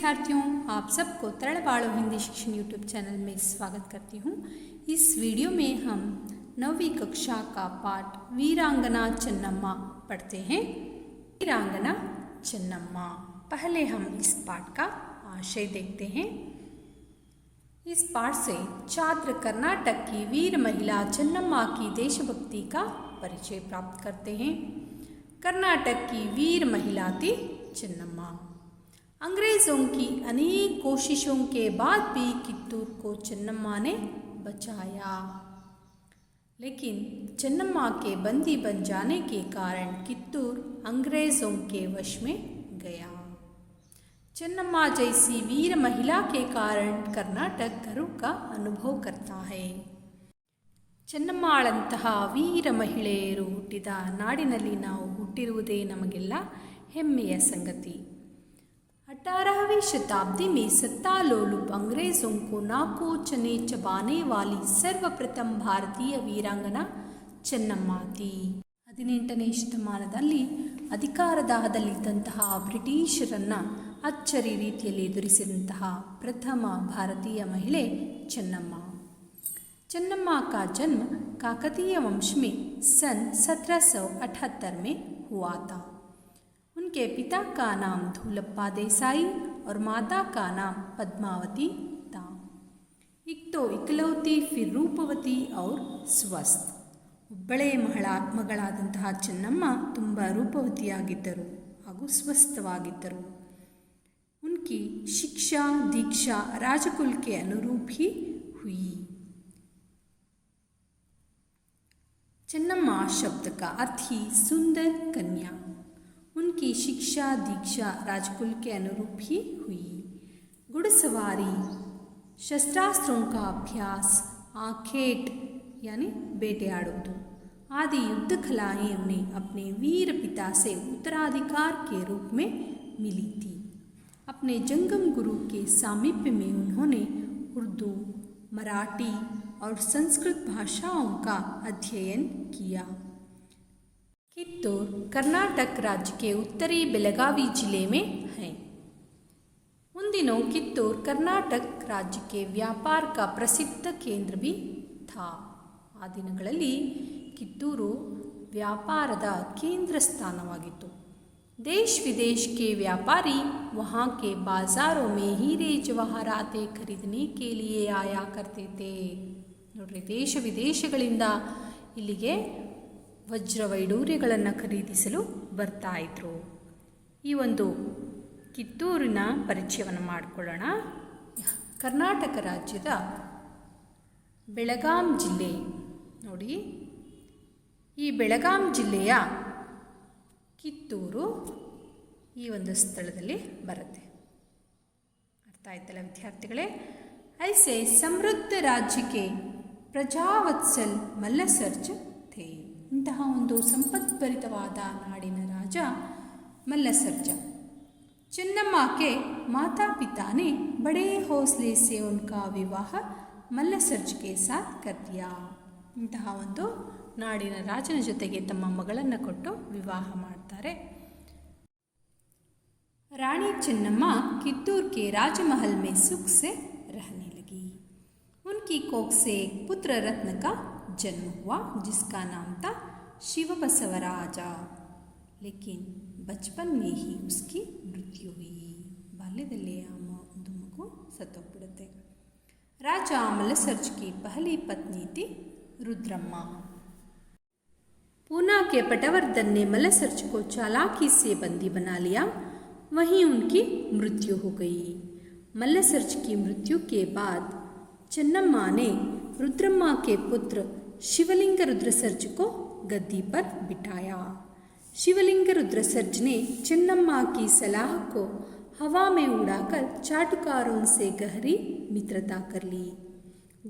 विद्यार्थियों, आप सबको तरलबाड़ो हिंदी शिक्षण यूट्यूब चैनल में स्वागत करती हूँ। इस वीडियो में हम 9वीं कक्षा का पाठ वीरांगना चन्नम्मा पढ़ते हैं। वीरांगना चन्नम्मा, पहले हम इस पाठ का आशय देखते हैं। इस पाठ से छात्र कर्नाटक की वीर महिला चन्नम्मा की देशभक्ति का परिचय प्राप्त करते हैं। कर्नाटक की वीर महिला थी चन्नम्मा। अंग्रेज़ों की अनेक कोशिशों के बाद भी कित्तूर को चन्नम्मा ने बचाया, लेकिन चन्नम्मा के बंदी बन जाने के कारण कित्तूर अंग्रेज़ों के वश में गया। चन्नम्मा जैसी वीर महिला के कारण कर्नाटक गर्व का अनुभव करता है। ಚೆನ್ನಮ್ಮಾಳಂತಹ ವೀರ ಮಹಿಳೆಯರು ಹುಟ್ಟಿದ ನಾಡಿನಲ್ಲಿ ನಾವು ಹುಟ್ಟಿರುವುದೇ ನಮಗೆಲ್ಲ ಹೆಮ್ಮೆಯ ಸಂಗತಿ। 18वीं शताब्दी में सत्तालोलुप अंग्रेज़ों को नाको चने चबाने वाली सर्वप्रथम भारतीय वीरांगना ಚೆನ್ನಮ್ಮ थी। 18ನೇ ಶತಮಾನದಲ್ಲಿ ಅಧಿಕಾರದಾಹದಲ್ಲಿದ್ದಂತಹ ಬ್ರಿಟಿಷರನ್ನು ಅಚ್ಚರಿ ರೀತಿಯಲ್ಲಿ ಎದುರಿಸಿದಂತಹ ಪ್ರಥಮ ಭಾರತೀಯ ಮಹಿಳೆ ಚೆನ್ನಮ್ಮ। चन्नम्मा का जन्म काकतीय वंश में सन 1778 में हुआ था। उनके पिता का नाम धूलप्पा देसाई और माता का नाम पद्मावती था। एक तो इकलौती, फिर रूपवती और स्वस्थ। ಒಬ್ಬಳೇ ಮಗಳಾದಂತಹ ಚೆನ್ನಮ್ಮ ತುಂಬ ರೂಪವತಿಯಾಗಿದ್ದರು ಹಾಗೂ ಸ್ವಸ್ಥವಾಗಿದ್ದರು। उनकी शिक्षा दीक्षा राजकुल के अनुरूप ही हुई। चन्नम्मा शब्द का अर्थ ही सुंदर कन्या। उनकी शिक्षा दीक्षा राजकुल के अनुरूप ही हुई। घुड़सवारी, शस्त्रास्त्रों का अभ्यास, आखेट यानी बेटेयाड़ुವುದು आदि युद्ध कलाएं उन्हें अपने वीर पिता से उत्तराधिकार के रूप में मिली थी। अपने जंगम गुरु के सामीप्य में उन्होंने उर्दू, मराठी और संस्कृत भाषाओं का अध्ययन किया। कित्तूर कर्नाटक राज्य के उत्तरी बेलगावी जिले में है। उन दिनों कित्तूर कर्नाटक राज्य के व्यापार का प्रसिद्ध केंद्र भी था। ಆ ದಿನಗಳಲ್ಲಿ ಕಿತ್ತೂರು ವ್ಯಾಪಾರದ ಕೇಂದ್ರ ಸ್ಥಾನವಾಗಿತ್ತು। देश विदेश के व्यापारी वहाँ के बाज़ारों में हीरे जवाहरातें खरीदने के लिए आया करते थे। ನೋಡ್ರಿ, ದೇಶ ವಿದೇಶಗಳಿಂದ ಇಲ್ಲಿಗೆ ವಜ್ರ ವೈಡೂರ್ಯಗಳನ್ನು ಖರೀದಿಸಲು ಬರ್ತಾ ಇದ್ರು। ಈ ಒಂದು ಕಿತ್ತೂರಿನ ಪರಿಚಯವನ್ನು ಮಾಡಿಕೊಳ್ಳೋಣ। ಕರ್ನಾಟಕ ರಾಜ್ಯದ ಬೆಳಗಾಂ ಜಿಲ್ಲೆ ನೋಡಿ, ಈ ಬೆಳಗಾಂ ಜಿಲ್ಲೆಯ ಕಿತ್ತೂರು ಈ ಒಂದು ಸ್ಥಳದಲ್ಲಿ ಬರುತ್ತೆ। ಅರ್ಥ ಆಯ್ತಲ್ಲ ವಿದ್ಯಾರ್ಥಿಗಳೇ? ऐसे समृद्ध राज्य के ಪ್ರಜಾವತ್ಸಲ್ ಮಲ್ಲಸರ್ಜ್ ಥೇ। ಇಂತಹ ಒಂದು ಸಂಪತ್ಭರಿತವಾದ ನಾಡಿನ ರಾಜ ಮಲ್ಲಸರ್ಜ। ಚೆನ್ನಮ್ಮ के माता पिता ने बड़े हौसले से उनका विवाह ಮಲ್ಲಸರ್ಜ್ के साथ कर दिया। ಇಂತಹ ಒಂದು ನಾಡಿನ ರಾಜನ ಜೊತೆಗೆ ತಮ್ಮ ಮಗಳನ್ನು ಕೊಟ್ಟು ವಿವಾಹ ಮಾಡ್ತಾರೆ। रानी चन्नम्मा कित्तूर के राजमहल में सुख से रहने लगी। उनकी कोख से एक पुत्र रत्न का जन्म हुआ जिसका नाम था शिवबसवराजा, लेकिन बचपन में ही उसकी मृत्यु हुई। बाल्यदಲ್ಲೇ ಒಂದು ಮಗು ಸತ್ತೋಗ್ಬಿಡುತ್ತೆ। राजा मल्लसर्ज की पहली पत्नी थी रुद्रम्मा। पूना के पटवर्धन ने मल्लसर्ज को चालाकी से बंदी बना लिया, वहीं उनकी मृत्यु हो गई। मल्लसर्ज की मृत्यु के बाद ಚೆನ್ನಮ್ಮ ने रुद्रम्मा के पुत्र शिवलिंग रुद्रसर्ज को गद्दी पर बिठाया। शिवलिंग रुद्रसर्ज ने ಚೆನ್ನಮ್ಮ की सलाह को हवा में उड़ाकर चाटुकारों से गहरी मित्रता कर ली,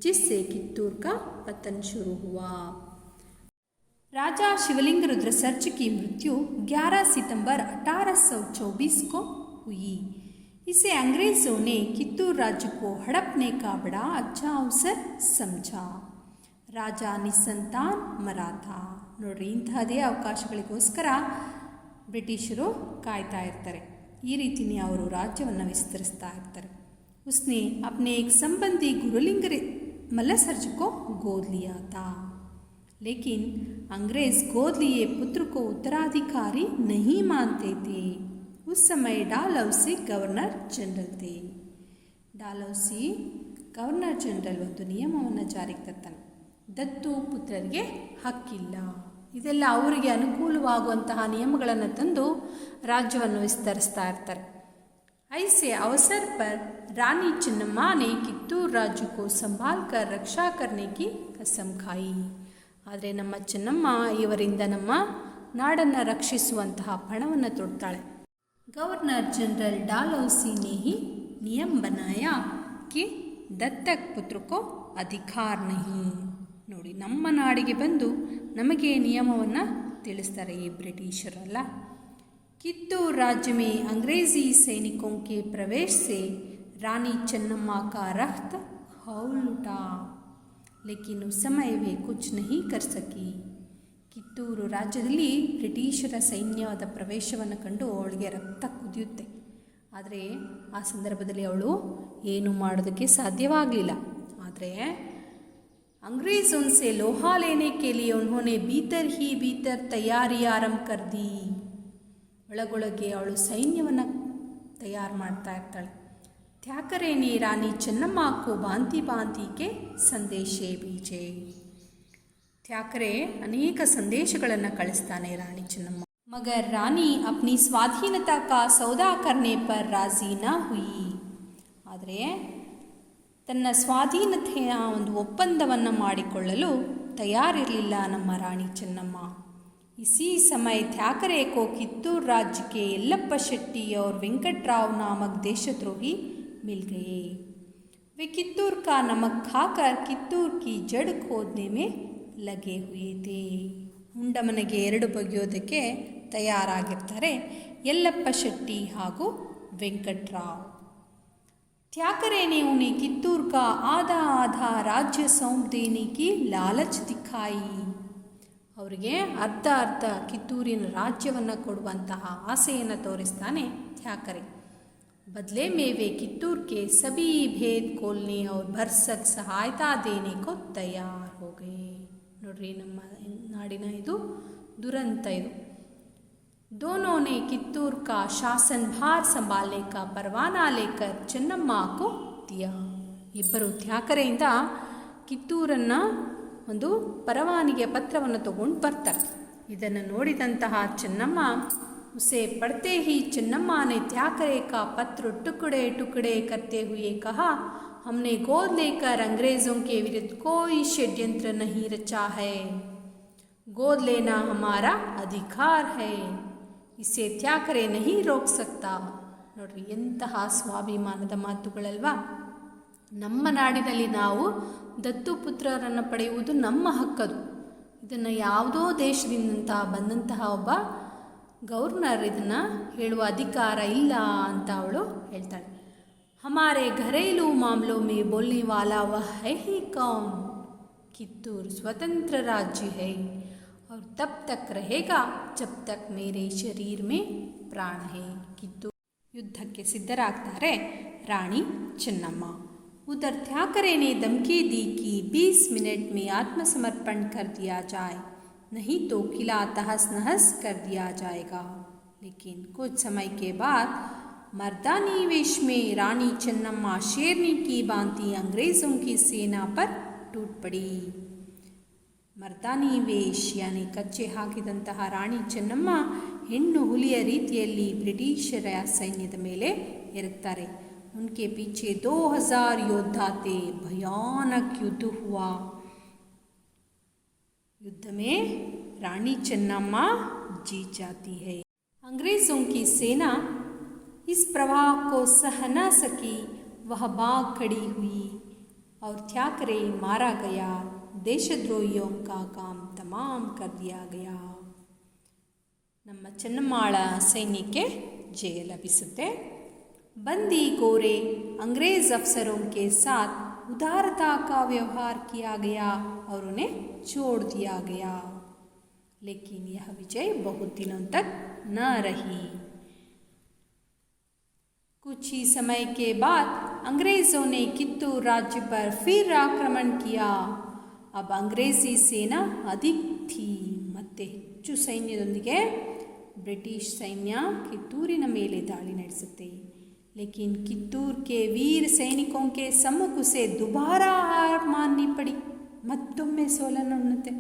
जिससे कित्तूर का पतन शुरू हुआ। राजा शिवलिंग रुद्रसर्ज की मृत्यु 11 सितंबर 1824 को हुई। इसे अंग्रेज़ों ने कित्तूर राज्य को हड़पने का बड़ा अच्छा अवसर समझा। राजा निसंतान मरा था। ನೋಡ್ರಿ, ಇಂತಹದೇ ಅವಕಾಶಗಳಿಗೋಸ್ಕರ ಬ್ರಿಟಿಷರು ಕಾಯ್ತಾ ಇರ್ತಾರೆ। ಈ ರೀತಿಯೇ ಅವರು ರಾಜ್ಯವನ್ನು ವಿಸ್ತರಿಸ್ತಾ ಇರ್ತಾರೆ. उसने अपने एक संबंधी गुरुलिंग मलसर्ज को गोद लिया था, लेकिन अंग्रेज गोद लिए पुत्र को उत्तराधिकारी नहीं मानते थे. उस समय डालहौसी गवर्नर जनरल थे. डालहೌಸಿ ಗವರ್ನರ್ ಜನರಲ್ ಒಂದು ನಿಯಮವನ್ನು ಜಾರಿಗೆ ತರ್ತಾನೆ. ದತ್ತು ಪುತ್ರರಿಗೆ ಹಕ್ಕಿಲ್ಲ. ಇದೆಲ್ಲ ಅವರಿಗೆ ಅನುಕೂಲವಾಗುವಂತಹ ನಿಯಮಗಳನ್ನು ತಂದು ರಾಜ್ಯವನ್ನು ವಿಸ್ತರಿಸ್ತಾ ಇರ್ತಾರೆ. ऐसे अवसर पर रानी चिन्नम्मा ने कित्तूर राज्य को संभाल कर रक्षा करने की कसम खाई. ಆದರೆ ನಮ್ಮ ಚೆನ್ನಮ್ಮ ಇವರಿಂದ ನಮ್ಮ ನಾಡನ್ನು ರಕ್ಷಿಸುವಂತಹ ಪಣವನ್ನು ತೊಡ್ತಾಳೆ. ಗವರ್ನರ್ ಜನರಲ್ डालहौसी ने ही नियम बनाया कि दत्तक पुत्र को अधिकार नहीं. ನೋಡಿ, ನಮ್ಮ ನಾಡಿಗೆ ಬಂದು ನಮಗೆ ನಿಯಮವನ್ನು ತಿಳಿಸ್ತಾರೆ ಈ ಬ್ರಿಟಿಷರಲ್ಲ. कित्तूर राज्य में अंग्रेज़ी सैनिकों के प्रवेश से रानी चन्नम्मा का रक्त खौल उठा, लेकिन उस समय वे कुछ नहीं कर सकी. ಕಿತ್ತೂರು ರಾಜ್ಯದಲ್ಲಿ ಬ್ರಿಟಿಷರ ಸೈನ್ಯದ ಪ್ರವೇಶವನ್ನು ಕಂಡು ಅವಳಿಗೆ ರಕ್ತ ಕುದಿಯುತ್ತೆ. ಆದರೆ ಆ ಸಂದರ್ಭದಲ್ಲಿ ಅವಳು ಏನು ಮಾಡೋದಕ್ಕೆ ಸಾಧ್ಯವಾಗಲಿಲ್ಲ. ಆದರೆ अंग्रेज उनसे लोहा लेने के लिए उन्होंने भीतर ही भीतर तैयारी आरंभ कर दी. ಒಳಗೊಳಗೆ ಅವಳು ಸೈನ್ಯವನ್ನು ತಯಾರು ಮಾಡ್ತಾ ಇರ್ತಾಳೆ. ತ್ಯಾಕರೆ ने रानी ಚೆನ್ನಮ್ಮ को भांति भांति के संदेश भेजे. ತ್ಯಾಕರೆ ಅನೇಕ ಸಂದೇಶಗಳನ್ನು ಕಳಿಸ್ತಾನೆ ರಾಣಿ ಚೆನ್ನಮ್ಮ. मगर रानी अपनी स्वाधीनता का सौदा करने पर राजी न हुई. ಆದರೆ ತನ್ನ ಸ್ವಾಧೀನತೆಯ ಒಂದು ಒಪ್ಪಂದವನ್ನು ಮಾಡಿಕೊಳ್ಳಲು ತಯಾರಿರಲಿಲ್ಲ ನಮ್ಮ ರಾಣಿ ಚೆನ್ನಮ್ಮ. इसी समय थ्याकरे को कित्तूर राज्य के यल्लप्पा शेट्टी और वेंकटराव नामक देशद्रोही मिल गए. वे कित्तूर का नमक खाकर कित्तूर की जड़ खोदने में लगे हुए थे. ಹುಂಡಮನೆಗೆ ಎರಡು ಬಗೆಯೋದಕ್ಕೆ ತಯಾರಾಗಿರ್ತಾರೆ ಯಲ್ಲಪ್ಪ ಶೆಟ್ಟಿ ಹಾಗೂ ವೆಂಕಟರಾವ್. ಥ್ಯಾಕರೆ ने उन्हें कित्तूर का आधा आधा राज्य सौंप देने की लालच दिखाई. ಅವರಿಗೆ ಅರ್ಧ ಅರ್ಧ ಕಿತ್ತೂರಿನ ರಾಜ್ಯವನ್ನು ಕೊಡುವಂತಹ ಆಸೆಯನ್ನು ತೋರಿಸ್ತಾನೆ ಥ್ಯಾಕರೆ. बदले में वे कित्तूर के सभी भेद खोलने और भरसक सहायता देने को तैयार हो गए. ನೋಡ್ರಿ, ನಮ್ಮ ನಾಡಿನ ಇದು ದುರಂತ ಇದು. दोनों ने कित्तूर का शासन भार संभालने का परवाना लेकर ಚೆನ್ನಮ್ಮ को दिया. ಇಬ್ಬರು ಥ್ಯಾಕರೆಯಿಂದ ಕಿತ್ತೂರನ್ನು ಒಂದು ಪರವಾನಿಗೆ ಪತ್ರವನ್ನು ತಗೊಂಡು ಬರ್ತಾರೆ. ಇದನ್ನು ನೋಡಿದಂತಹ ಚೆನ್ನಮ್ಮ उसे पढ़ते ही ಚೆನ್ನಮ್ಮ ने थ्याकरे का पत्र टुकड़े टुकड़े करते हुए कहा, हमने गोद लेकर अंग्रेज़ों के विरुद्ध कोई षड्यंत्र नहीं रचा है. गोद लेना हमारा अधिकार है. इसे ಥ್ಯಾಕರೆ नहीं रोक सकता. ನೋಡ್ರಿ, ಎಂತಹ ಸ್ವಾಭಿಮಾನದ ಮಾತುಗಳಲ್ವಾ. ನಮ್ಮ ನಾಡಿನಲ್ಲಿ ನಾವು ದತ್ತು ಪುತ್ರರನ್ನು ಪಡೆಯುವುದು ನಮ್ಮ ಹಕ್ಕದು. ಇದನ್ನು ಯಾವುದೋ ದೇಶದಿಂದ ಬಂದಂತಹ ಒಬ್ಬ ಗವರ್ನರ್ ಇದನ್ನು ಹೇಳುವ ಅಧಿಕಾರ ಇಲ್ಲ ಅಂತ ಅವಳು ಹೇಳ್ತಾಳೆ. ಹಮಾರೆ ಘರೇಲೂ ಮಾಮಲೋ ಮೇ ಬೋಲ್ನೆ ವಾಲಾ ವಹ ಹೈ ಹಿ ಕೌನ್. ಕಿತ್ತೂರು ಸ್ವತಂತ್ರ ರಾಜ್ಯ ಹೈ और तब तक रहेगा जब तक मेरे शरीर में प्राण है. ಕಿತ್ತೂರು ಯುದ್ಧಕ್ಕೆ ಸಿದ್ಧರಾಗ್ತಾರೆ ರಾಣಿ ಚೆನ್ನಮ್ಮ. उधर थ्याकरे ने धमकी दी कि 20 मिनट में आत्मसमर्पण कर दिया जाए, नहीं तो किला तहस नहस कर दिया जाएगा. लेकिन कुछ समय के बाद मर्दानी वेश में रानी ಚೆನ್ನಮ್ಮ शेरनी की भांति अंग्रेज़ों की सेना पर टूट पड़ी. ಮರ್ದಾನಿ ವೇಷ್ ಯಾನಿ ಕಚ್ಚೆ ಹಾಕಿದಂತಹ ರಾಣಿ ಚೆನ್ನಮ್ಮ ಹೆಣ್ಣು ಹುಲಿಯ ರೀತಿಯಲ್ಲಿ ಬ್ರಿಟಿಷರ ಸೈನ್ಯದ ಮೇಲೆ ಎರಗ್ತಾರೆ. उनके पीछे 2000 योद्धा थे. भयानक युद्ध हुआ. युद्ध में रानी ಚೆನ್ನಮ್ಮ जीत जाती है. अंग्रेज़ों की सेना इस प्रवाह को सह न सकी. वह भाग खड़ी हुई और ಥ್ಯಾಕರೆ मारा गया. ದೇಶದ್ರೋಹಿयों का काम तमाम कर दिया गया. ನಮ್ಮ ಚೆನ್ನಮ್ಮಾಳ ಸೈನ್ಯಕ್ಕೆ ಜಯ ಲಭಿಸುತ್ತೆ. बंदी गोरे अंग्रेज़ अफसरों के साथ उदारता का व्यवहार किया गया और उन्हें छोड़ दिया गया. लेकिन यह विजय बहुत दिनों तक न रही. कुछ ही समय के बाद अंग्रेज़ों ने कित्तूर राज्य पर फिर आक्रमण किया. अब अंग्रेजी ಸೇನಾ अधिक थी. ಮತ್ತೆ ಹೆಚ್ಚು ಸೈನ್ಯದೊಂದಿಗೆ ಬ್ರಿಟಿಷ್ ಸೈನ್ಯ ಕಿತ್ತೂರಿನ ಮೇಲೆ ದಾಳಿ ನಡೆಸುತ್ತೆ. लेकिन कित्तूर के वीर सैनिकों के सम्मुख से दोबारा हार माननी पड़ी. मत्तೊಮ್ಮೆ ಸೋಲನ್ನುಣ್ಣುತ್ತೆ.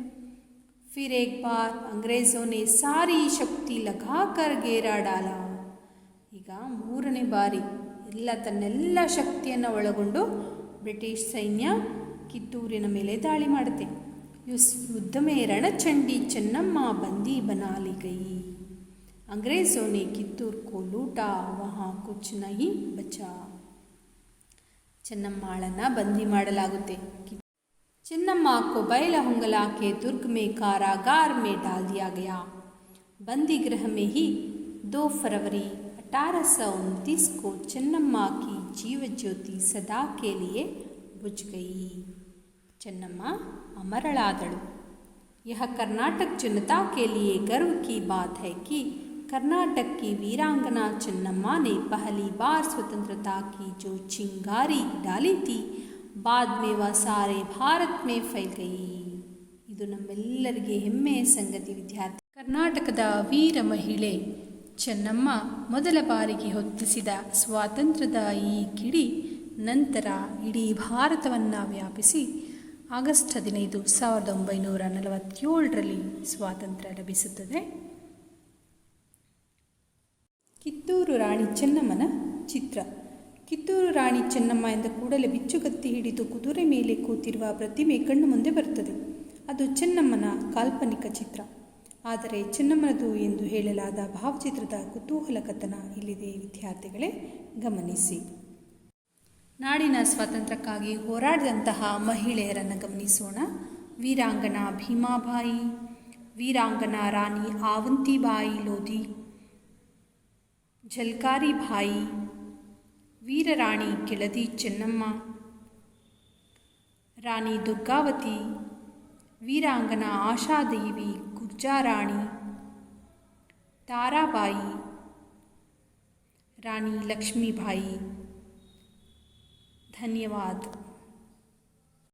फिर एक बार अंग्रेज़ों ने सारी शक्ति लगाकर घेरा डाला. ಈಗ ಮೂರನೇ ಬಾರಿ ತನ್ನೆಲ್ಲ ಶಕ್ತಿಯನ್ನು ಒಳಗೊಂಡು ಬ್ರಿಟಿಷ್ ಸೈನ್ಯ ಕಿತ್ತೂರಿನ ಮೇಲೆ ದಾಳಿ ಮಾಡುತ್ತೆ. उस युद्ध में रणचंडी चन्नम्मा बंदी बना ली गई. अंग्रेज़ों ने कित्तूर को लूटा, वहाँ कुछ नहीं बचा. ಚೆನ್ನಮ್ಮಾಳನ್ನು ಬಂದಿ ಮಾಡಲಾಗುತ್ತೆ. ಚೆನ್ನಮ್ಮ को बैलहंगला के दुर्ग में कारागार में डाल दिया गया. बंदी गृह में ही 2 फरवरी 1829 को ಚೆನ್ನಮ್ಮ की जीव ज्योति सदा के लिए बुझ गई. ಚೆನ್ನಮ್ಮ अमरಳಾದಳು. यह कर्नाटक जनता के लिए गर्व की बात है कि कर्नाटक की वीरांगना ಚೆನ್ನಮ್ಮ ने पहली बार स्वतंत्रता की जो चिंगारी डाली थी, बाद में वह सारे भारत में फैल गई. ಇದು ನಮ್ಮೆಲ್ಲರಿಗೆ ಹೆಮ್ಮೆಯ ಸಂಗತಿ ವಿದ್ಯಾರ್ಥಿ. ಕರ್ನಾಟಕದ ವೀರ ಮಹಿಳೆ ಚೆನ್ನಮ್ಮ ಮೊದಲ ಬಾರಿಗೆ ಹೊತ್ತಿಸಿದ ಸ್ವಾತಂತ್ರ್ಯದ ಈ ಕಿಡಿ ನಂತರ ಇಡೀ ಭಾರತವನ್ನು ವ್ಯಾಪಿಸಿ ಆಗಸ್ಟ್ 15, 1947ರಲ್ಲಿ ಸ್ವಾತಂತ್ರ್ಯ ಲಭಿಸುತ್ತದೆ. ಕಿತ್ತೂರು ರಾಣಿ ಚೆನ್ನಮ್ಮನ ಚಿತ್ರ. ಕಿತ್ತೂರು ರಾಣಿ ಚೆನ್ನಮ್ಮ ಎಂದ ಕೂಡಲೇ ಬಿಚ್ಚುಗತ್ತಿ ಹಿಡಿದು ಕುದುರೆ ಮೇಲೆ ಕೂತಿರುವ ಪ್ರತಿಮೆ ಕಣ್ಣು ಮುಂದೆ ಬರುತ್ತದೆ. ಅದು ಚೆನ್ನಮ್ಮನ ಕಾಲ್ಪನಿಕ ಚಿತ್ರ. ಆದರೆ ಚೆನ್ನಮ್ಮನದು ಎಂದು ಹೇಳಲಾದ ಭಾವಚಿತ್ರದ ಕುತೂಹಲ ಕಥನ ಇಲ್ಲಿದೆ ವಿದ್ಯಾರ್ಥಿಗಳೇ, ಗಮನಿಸಿ. ನಾಡಿನ ಸ್ವಾತಂತ್ರ್ಯಕ್ಕಾಗಿ ಹೋರಾಡಿದಂತಹ ಮಹಿಳೆಯರನ್ನು ಗಮನಿಸೋಣ. ವೀರಾಂಗನಾ ಭೀಮಾಬಾಯಿ, ವೀರಾಂಗನಾ ರಾಣಿ ಆವಂತಿಬಾಯಿ ಲೋಧಿ, झलकारी भाई, वीरराणी केळदी ಚೆನ್ನಮ್ಮ, रानी दुर्गावती, वीरांगना आशादेवी गुर्जाराणी, ताराबाई, रानी लक्ष्मीबाई. धन्यवाद.